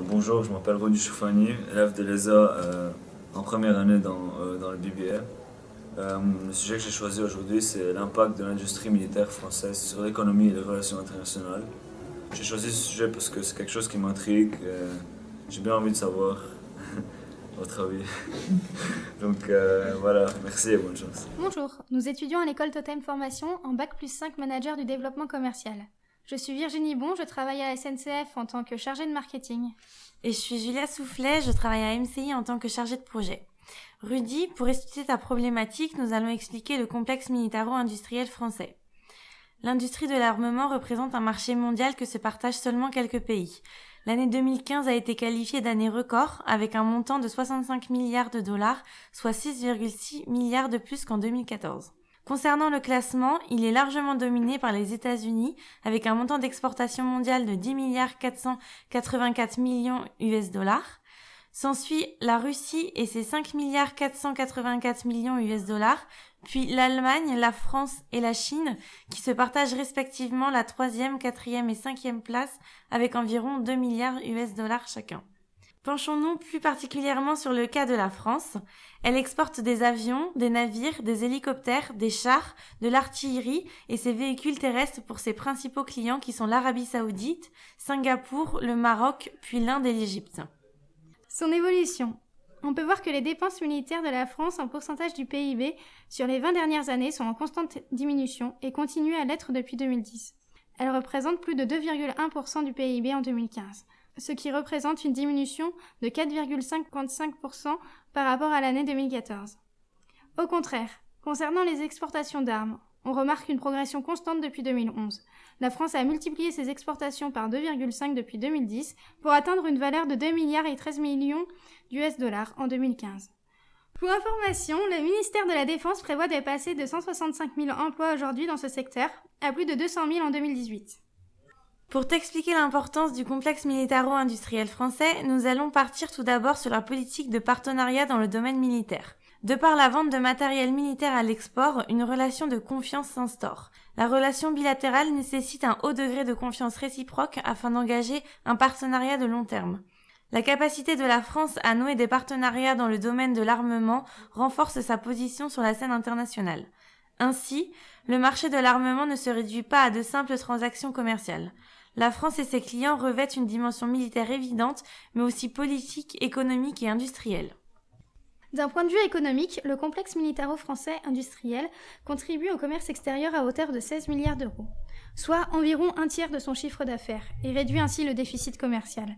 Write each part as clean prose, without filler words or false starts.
Bonjour, je m'appelle Rodi Choufani, élève de l'ESA en première année dans le BBA. Le sujet que j'ai choisi aujourd'hui, c'est l'impact de l'industrie militaire française sur l'économie et les relations internationales. J'ai choisi ce sujet parce que c'est quelque chose qui m'intrigue. J'ai bien envie de savoir votre avis. Voilà, merci et bonne chance. Bonjour, nous étudions à l'école Totem Formation en Bac+5 Manager du développement commercial. Je suis Virginie Bon, je travaille à la SNCF en tant que chargée de marketing. Et je suis Julia Soufflet, je travaille à MCI en tant que chargée de projet. Rudy, pour expliquer ta problématique, nous allons expliquer le complexe militaro-industriel français. L'industrie de l'armement représente un marché mondial que se partagent seulement quelques pays. L'année 2015 a été qualifiée d'année record avec un montant de 65 milliards de dollars, soit 6,6 milliards de plus qu'en 2014. Concernant le classement, il est largement dominé par les États-Unis avec un montant d'exportation mondiale de 10 milliards 484 millions US dollars. S'ensuit la Russie et ses 5 milliards 484 millions US dollars, puis l'Allemagne, la France et la Chine qui se partagent respectivement la 3e, 4e et 5e place avec environ 2 milliards US dollars chacun. Penchons-nous plus particulièrement sur le cas de la France. Elle exporte des avions, des navires, des hélicoptères, des chars, de l'artillerie et ses véhicules terrestres pour ses principaux clients qui sont l'Arabie Saoudite, Singapour, le Maroc, puis l'Inde et l'Égypte. Son évolution. On peut voir que les dépenses militaires de la France en pourcentage du PIB sur les 20 dernières années sont en constante diminution et continuent à l'être depuis 2010. Elles représentent plus de 2,1% du PIB en 2015. Ce qui représente une diminution de 4,55% par rapport à l'année 2014. Au contraire, concernant les exportations d'armes, on remarque une progression constante depuis 2011. La France a multiplié ses exportations par 2,5 depuis 2010 pour atteindre une valeur de 2 milliards et 13 millions d'US dollars en 2015. Pour information, le ministère de la Défense prévoit de passer de 165 000 emplois aujourd'hui dans ce secteur à plus de 200 000 en 2018. Pour t'expliquer l'importance du complexe militaro-industriel français, nous allons partir tout d'abord sur la politique de partenariat dans le domaine militaire. De par la vente de matériel militaire à l'export, une relation de confiance s'instaure. La relation bilatérale nécessite un haut degré de confiance réciproque afin d'engager un partenariat de long terme. La capacité de la France à nouer des partenariats dans le domaine de l'armement renforce sa position sur la scène internationale. Ainsi, le marché de l'armement ne se réduit pas à de simples transactions commerciales. La France et ses clients revêtent une dimension militaire évidente, mais aussi politique, économique et industrielle. D'un point de vue économique, le complexe militaro-français industriel contribue au commerce extérieur à hauteur de 16 milliards d'euros, soit environ un tiers de son chiffre d'affaires, et réduit ainsi le déficit commercial.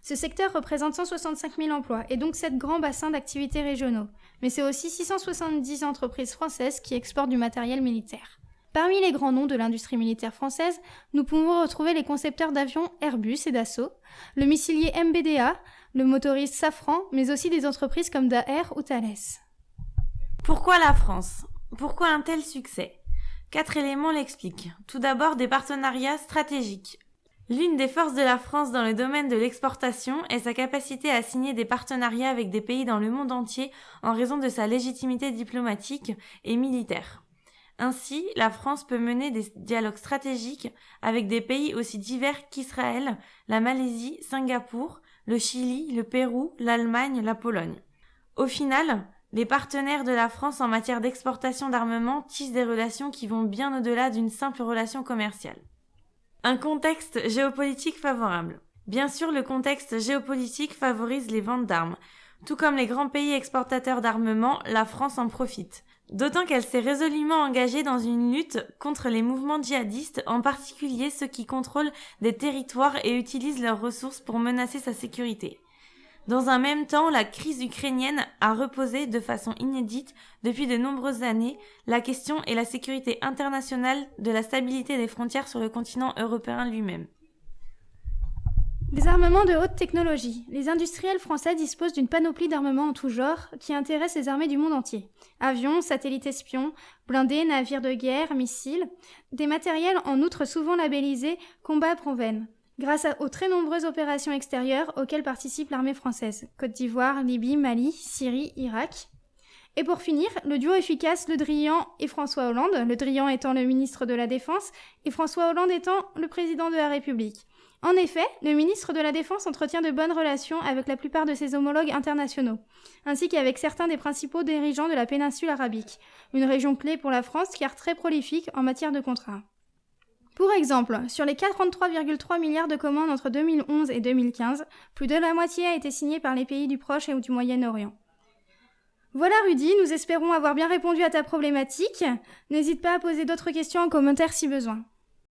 Ce secteur représente 165 000 emplois et donc 7 grands bassins d'activités régionaux, mais c'est aussi 670 entreprises françaises qui exportent du matériel militaire. Parmi les grands noms de l'industrie militaire française, nous pouvons retrouver les concepteurs d'avions Airbus et Dassault, le missilier MBDA, le motoriste Safran, mais aussi des entreprises comme Daher ou Thales. Pourquoi la France ? Pourquoi un tel succès ? 4 éléments l'expliquent. Tout d'abord, des partenariats stratégiques. L'une des forces de la France dans le domaine de l'exportation est sa capacité à signer des partenariats avec des pays dans le monde entier en raison de sa légitimité diplomatique et militaire. Ainsi, la France peut mener des dialogues stratégiques avec des pays aussi divers qu'Israël, la Malaisie, Singapour, le Chili, le Pérou, l'Allemagne, la Pologne. Au final, les partenaires de la France en matière d'exportation d'armement tissent des relations qui vont bien au-delà d'une simple relation commerciale. Un contexte géopolitique favorable. Bien sûr, le contexte géopolitique favorise les ventes d'armes. Tout comme les grands pays exportateurs d'armement, la France en profite. D'autant qu'elle s'est résolument engagée dans une lutte contre les mouvements djihadistes, en particulier ceux qui contrôlent des territoires et utilisent leurs ressources pour menacer sa sécurité. Dans un même temps, la crise ukrainienne a reposé de façon inédite depuis de nombreuses années la question et la sécurité internationale de la stabilité des frontières sur le continent européen lui-même. Les armements de haute technologie. Les industriels français disposent d'une panoplie d'armements en tout genre qui intéressent les armées du monde entier. Avions, satellites espions, blindés, navires de guerre, missiles. Des matériels en outre souvent labellisés combat Proven, grâce aux très nombreuses opérations extérieures auxquelles participe l'armée française. Côte d'Ivoire, Libye, Mali, Syrie, Irak. Et pour finir, le duo efficace Le Drian et François Hollande, Le Drian étant le ministre de la Défense et François Hollande étant le président de la République. En effet, le ministre de la Défense entretient de bonnes relations avec la plupart de ses homologues internationaux, ainsi qu'avec certains des principaux dirigeants de la péninsule arabique, une région clé pour la France car très prolifique en matière de contrats. Pour exemple, sur les 43,3 milliards de commandes entre 2011 et 2015, plus de la moitié a été signée par les pays du Proche et du Moyen-Orient. Voilà Rudy, nous espérons avoir bien répondu à ta problématique. N'hésite pas à poser d'autres questions en commentaire si besoin.